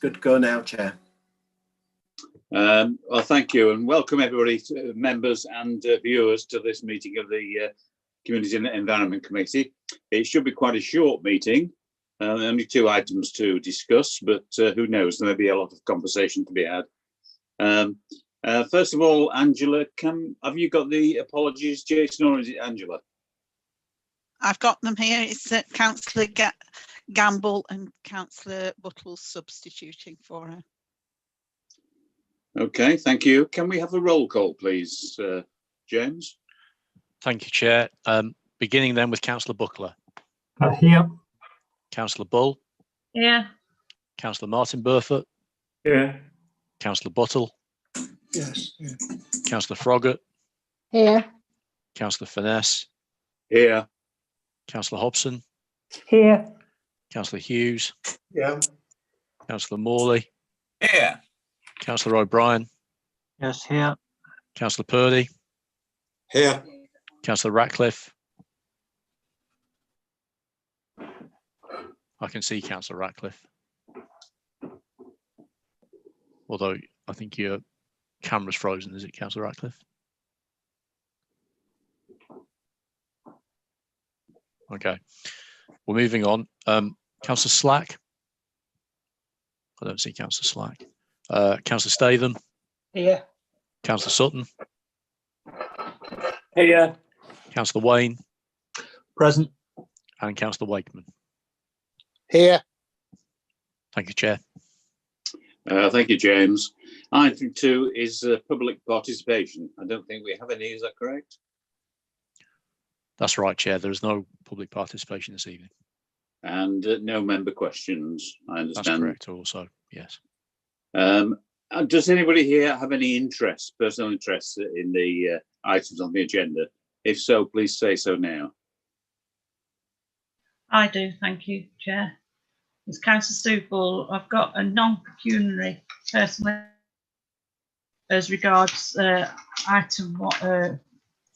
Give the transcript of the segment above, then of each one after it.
good to go now, Chair. Well, thank you, and welcome everybody, members and viewers, to this meeting of the Community and Environment Committee. It should be quite a short meeting, only 2 items to discuss, but who knows, there may be a lot of conversation to be had. First of all, Angela, have you got the apologies, Jason, or is it Angela? I've got them here. It's Councillor Gamble and Councillor Buttle substituting for her. Okay, thank you. Can we have a roll call, please, James? Thank you, Chair. Beginning then with Councillor Buckler. Here. Councillor Bull. Here. Councillor Martin Burfoot. Here. Councillor Buttle. Yes. Yeah. Councillor Froggatt. Here. Councillor Finesse. Here. Councillor Hobson. Here. Councillor Hughes. Yeah. Councillor Morley. Here. Councillor O'Brien. Yes, here. Councillor Purdy. Here. Councillor Ratcliffe. I can see Councillor Ratcliffe. Although I think your camera's frozen, is it, Councillor Ratcliffe? Okay, we're moving on. Councillor Slack. I don't see Councillor Slack. Councillor Statham. Here. Councillor Sutton. Here. Councillor Wayne. Present. And Councillor Wakeman. Here. Thank you, Chair. Thank you, James. Item 2 is public participation. I don't think we have any, is that correct? That's right, Chair. There is no public participation this evening. And no member questions, I understand. That's correct also, yes. Does anybody here have any interest, personal interest in the items on the agenda? If so, please say so now. I do, thank you, Chair. It's Councillor Stouffville. I've got a non-pecuniary personal as regards item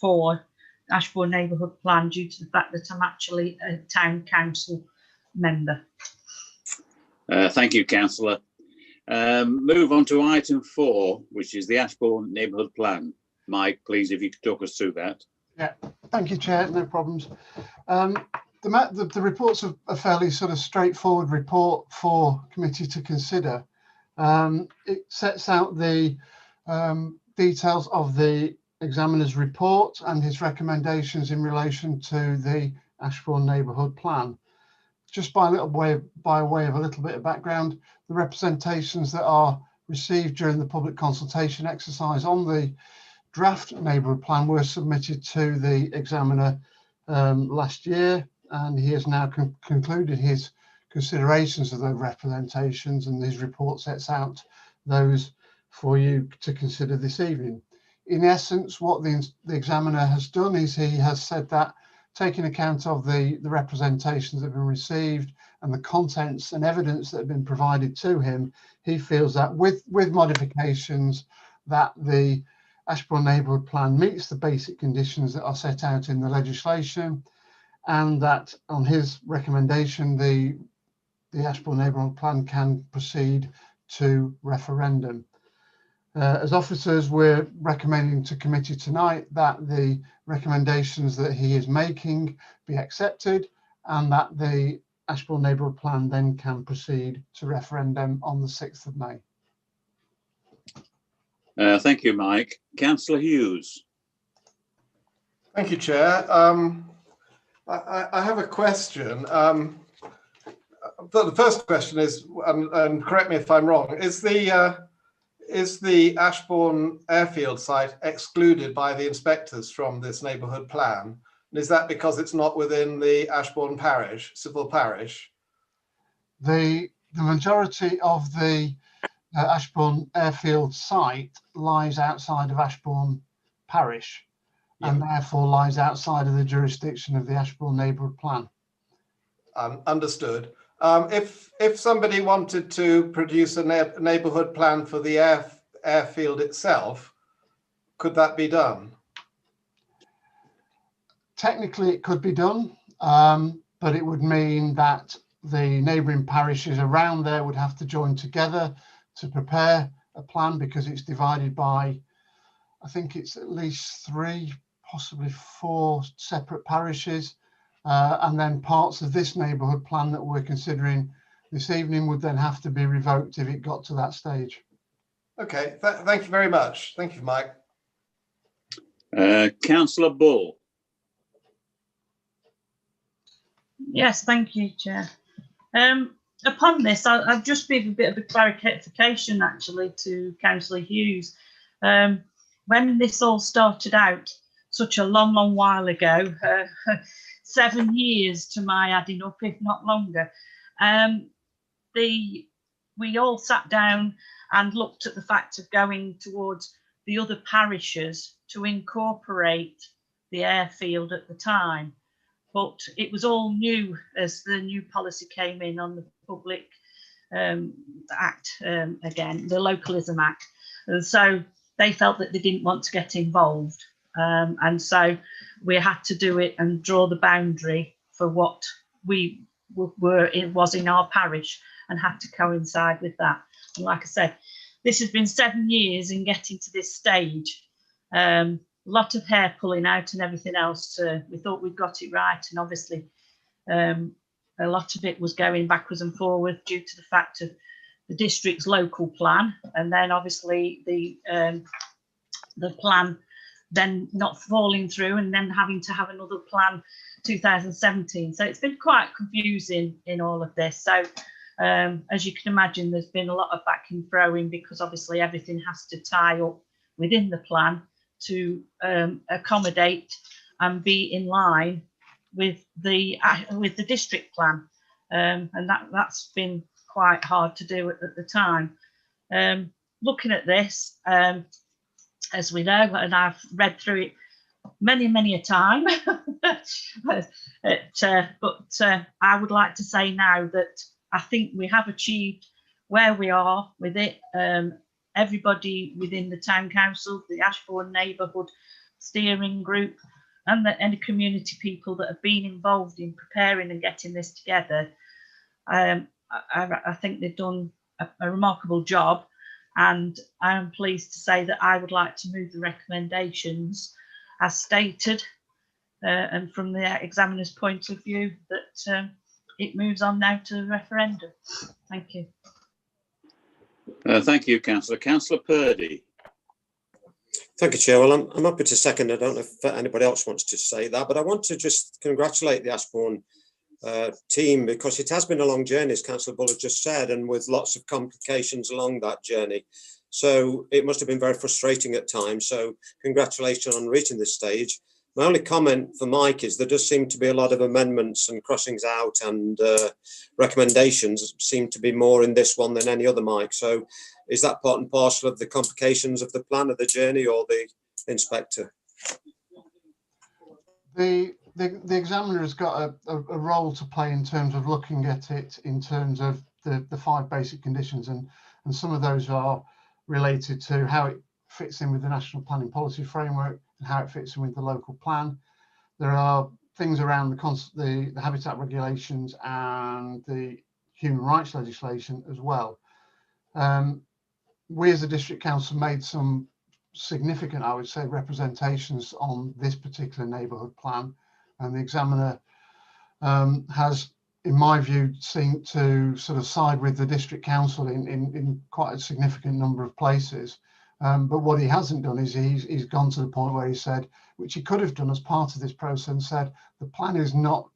4, Ashbourne Neighbourhood Plan, due to the fact that I'm actually a town council member. Thank you, Councillor. Move on to item 4, which is the Ashbourne Neighbourhood Plan. Mike, please, if you could talk us through that. Yeah, thank you, Chair. No problems. The report's a fairly sort of straightforward report for committee to consider. It sets out the details of the examiner's report and his recommendations in relation to the Ashbourne Neighbourhood Plan. Just by way of a little bit of background, the representations that are received during the public consultation exercise on the draft neighbourhood plan were submitted to the examiner last year, and he has now concluded his considerations of those representations, and his report sets out those for you to consider this evening. In essence, what the examiner has done is he has said that, taking account of the representations that have been received and the contents and evidence that have been provided to him, he feels that with modifications, that the Ashbourne Neighbourhood Plan meets the basic conditions that are set out in the legislation, and that on his recommendation, the Ashbourne Neighbourhood Plan can proceed to referendum. As officers, we're recommending to committee tonight that the recommendations that he is making be accepted, and that the Ashbourne Neighbourhood Plan then can proceed to referendum on the 6th of May. Thank you, Mike. Councillor Hughes. Thank you, Chair. I have a question. The first question is, and correct me if I'm wrong, is the Ashbourne airfield site excluded by the inspectors from this neighbourhood plan? And is that because it's not within the Ashbourne parish, civil parish? The majority of the Ashbourne airfield site lies outside of Ashbourne parish, and therefore lies outside of the jurisdiction of the Ashbourne neighbourhood plan. Understood. If somebody wanted to produce a neighbourhood plan for the airfield itself, could that be done? Technically, it could be done, but it would mean that the neighbouring parishes around there would have to join together to prepare a plan, because it's divided by, I think it's at least 3, possibly 4 separate parishes. And then parts of this neighbourhood plan that we're considering this evening would then have to be revoked if it got to that stage. Okay, thank you very much. Thank you, Mike. Councillor Bull. Yes, thank you, Chair. Upon this, I'll just give a bit of a clarification actually to Councillor Hughes. When this all started out such a long while ago, 7 years to my adding up, if not longer, we all sat down and looked at the fact of going towards the other parishes to incorporate the airfield at the time. But it was all new as the new policy came in on the Public Act again, the Localism Act. And so they felt that they didn't want to get involved. And so we had to do it and draw the boundary for what we was in our parish, and had to coincide with that. And like I said, this has been 7 years in getting to this stage. A lot of hair pulling out and everything else. We thought we'd got it right, and obviously a lot of it was going backwards and forwards due to the fact of the district's local plan, and then obviously the plan then not falling through, and then having to have another plan 2017. So it's been quite confusing in all of this. So as you can imagine, there's been a lot of back and throwing, because obviously everything has to tie up within the plan to accommodate and be in line with the district plan, and that's been quite hard to do at the time. Looking at this, as we know, and I've read through it many a time, but I would like to say now that I think we have achieved where we are with it. Everybody within the town council, the Ashbourne neighbourhood steering group, and any community people that have been involved in preparing and getting this together, I think they've done a remarkable job. And I am pleased to say that I would like to move the recommendations as stated, and from the examiner's point of view, that it moves on now to the referendum. Thank you. Thank you, Councillor. Councillor Purdy. Thank you, Chair. Well, I'm happy to second. I don't know if anybody else wants to say that, but I want to just congratulate the Ashbourne team, because it has been a long journey, as Councillor Bull has just said, and with lots of complications along that journey. So it must have been very frustrating at times. So congratulations on reaching this stage. My only comment for Mike is there does seem to be a lot of amendments and crossings out, and recommendations seem to be more in this one than any other, Mike. So is that part and parcel of the complications of the plan of the journey, or the inspector? The examiner has got a role to play in terms of looking at it in terms of the 5 basic conditions, and some of those are related to how it fits in with the National Planning Policy Framework and how it fits in with the local plan. There are things around the habitat regulations and the human rights legislation as well. We as a district council made some significant, I would say, representations on this particular neighbourhood plan, and the examiner has, in my view, seemed to sort of side with the district council in quite a significant number of places. But what he hasn't done is he's gone to the point where he said, which he could have done as part of this process, and said the plan is not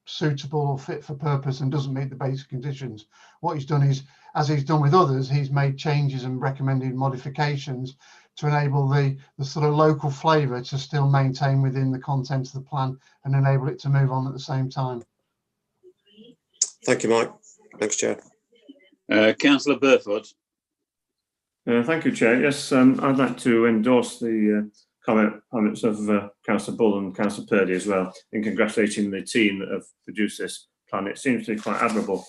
suitable or fit for purpose and doesn't meet the basic conditions. What he's done is, as he's done with others, he's made changes and recommended modifications to enable the sort of local flavour to still maintain within the content of the plan and enable it to move on at the same time. Thank you, Mike. Thanks, Chair. Councillor Burford. Thank you, Chair. Yes, I'd like to endorse the comments of Councillor Bull and Councillor Purdy as well, in congratulating the team that have produced this plan. It seems to be quite admirable,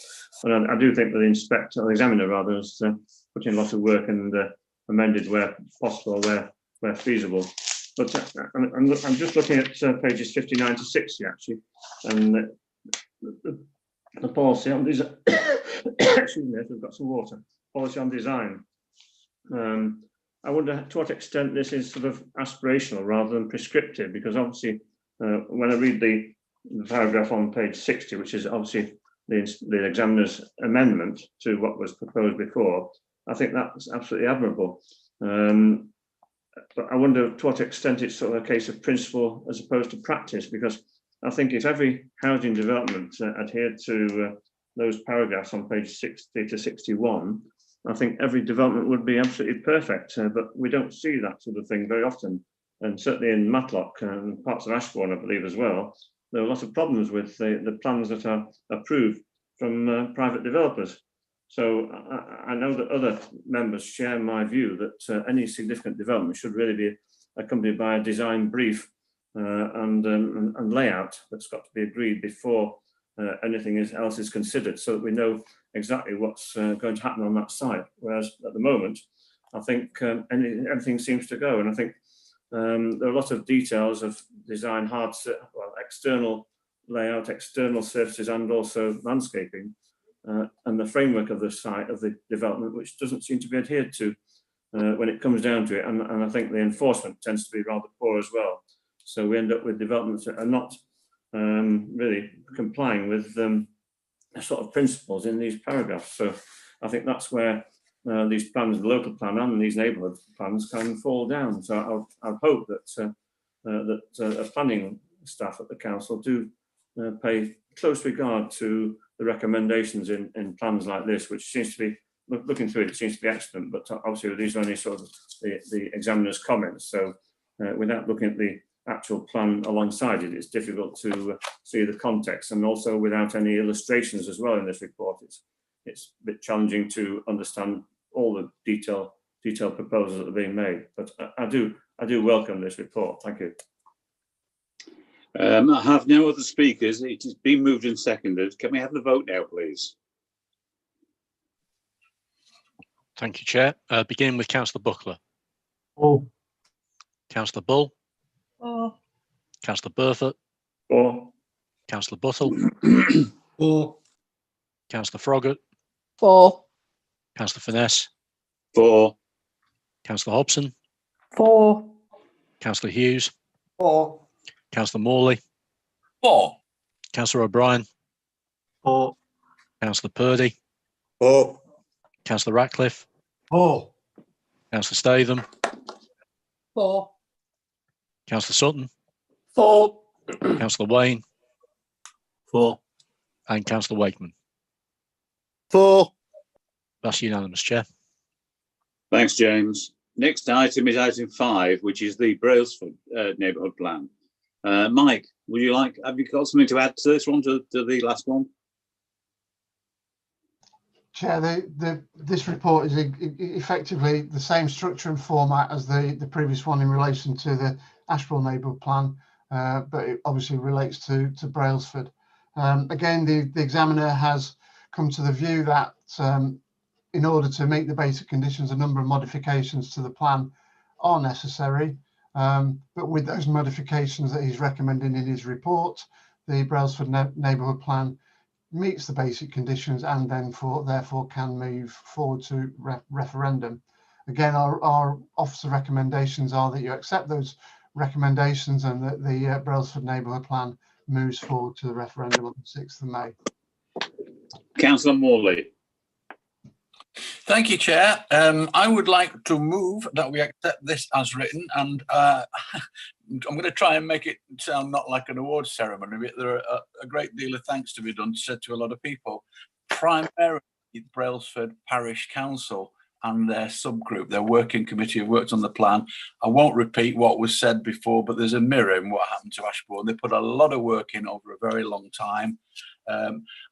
and I do think that the inspector, or the examiner rather, has put in a lot of work and amended where possible, where feasible. But I'm just looking at pages 59 to 60 actually, and the the policy on design. Excuse me, if we've got some water. Policy on design. I wonder to what extent this is sort of aspirational rather than prescriptive, because obviously when I read the paragraph on page 60, which is obviously the examiner's amendment to what was proposed before, I think that's absolutely admirable. But I wonder to what extent it's sort of a case of principle as opposed to practice, because I think if every housing development adhered to those paragraphs on page 60 to 61, I think every development would be absolutely perfect, but we don't see that sort of thing very often. And certainly in Matlock and parts of Ashbourne, I believe as well, there are a lot of problems with the plans that are approved from private developers. So I know that other members share my view that any significant development should really be accompanied by a design brief and layout that's got to be agreed before anything else is considered, so that we know exactly what's going to happen on that site. Whereas at the moment, I think everything seems to go, and I think there are a lot of details of design, external layout, external surfaces, and also landscaping, and the framework of the site of the development, which doesn't seem to be adhered to when it comes down to it. And I think the enforcement tends to be rather poor as well. So we end up with developments that are not really complying with the sort of principles in these paragraphs. So I think that's where these plans, the local plan and these neighbourhood plans, can fall down. So I hope that planning staff at the council do pay close regard to the recommendations in plans like this, which seems to be, looking through it, seems to be excellent. But obviously these are only sort of the examiner's comments. So without looking at the actual plan alongside it, it's difficult to see the context, and also without any illustrations as well in this report, it's a bit challenging to understand all the detailed proposals that are being made. But I do welcome this report. Thank you. I have no other speakers. It has been moved and seconded. Can we have the vote now, please? Thank you, Chair. Beginning with Councillor Buckler. For. Councillor Bull. For. Councillor Burford. For. Councillor Buttle. For. Councillor Froggatt. For. Councillor Finesse. For. Councillor Hobson. For. Councillor Hughes. For. Councillor Morley. For. Councillor O'Brien. For. Councillor Purdy. For. Councillor Ratcliffe. For. Councillor Statham. For. Councillor Sutton. For. Councillor Wayne. For. And Councillor Wakeman. For. That's unanimous, Chair. Thanks, James. Next item is item 5, which is the Brailsford neighbourhood plan. Mike, have you got something to add to this one, to the last one? Chair, this report is effectively the same structure and format as the previous one in relation to the Ashbourne neighbourhood plan, but it obviously relates to Brailsford. Again, the examiner has come to the view that in order to meet the basic conditions, a number of modifications to the plan are necessary. But with those modifications that he's recommending in his report, the Brailsford neighbourhood plan meets the basic conditions and then therefore can move forward to referendum. Again, our officer recommendations are that you accept those recommendations and that the Brailsford neighbourhood plan moves forward to the referendum on the 6th of May. Councillor Morley. Thank you, Chair. I would like to move that we accept this as written, and I'm going to try and make it sound not like an awards ceremony, but there are a great deal of thanks to be done to a lot of people, primarily Brailsford Parish Council and their subgroup, their working committee who worked on the plan. I won't repeat what was said before, but there's a mirror in what happened to Ashbourne. They put a lot of work in over a very long time.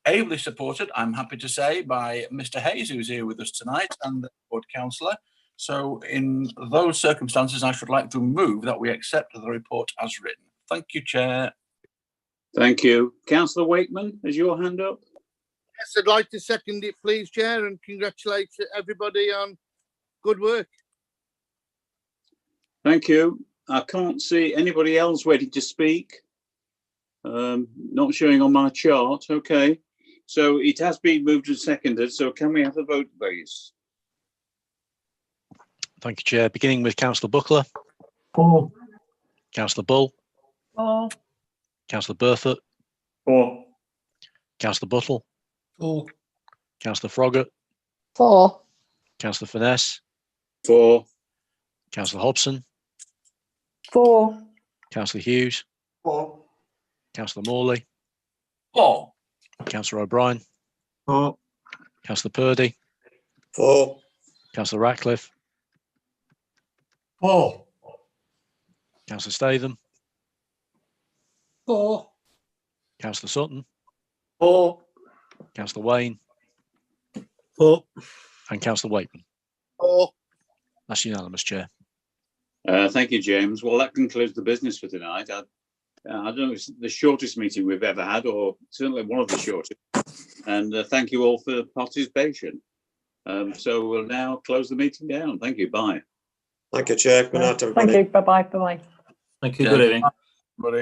Ably supported, I'm happy to say, by Mr. Hayes, who's here with us tonight, and the board councillor. So in those circumstances, I should like to move that we accept the report as written. Thank you, Chair. Thank you. Councillor Wakeman, has your hand up? Yes, I'd like to second it, please, Chair, and congratulate everybody on good work. Thank you. I can't see anybody else ready to speak. Not showing on my chart. Okay. So it has been moved and seconded. So can we have a vote, please? Thank you, Chair. Beginning with Councillor Buckler, For. Councillor Bull, For. Councillor Burford, For. Councillor Buttle, For. Councillor Froggatt, For. Councillor Finesse, For. Councillor Hobson, For. Councillor Hughes, For. Councillor Morley, For. Councillor O'Brien, For. Councillor Purdy, For. Councillor Ratcliffe, For. Councillor Statham, For. Councillor Sutton, For. Councillor Wayne, For. and Councillor Wakeman. For. That's unanimous, Chair. Thank you, James. Well, that concludes the business for tonight. I don't know if it's the shortest meeting we've ever had, or certainly one of the shortest. And thank you all for participation. So we'll now close the meeting down. Thank you. Bye. Thank you, Chair. Good night, everybody. Thank you. Bye-bye. Bye-bye. Thank you. Good evening. Everybody.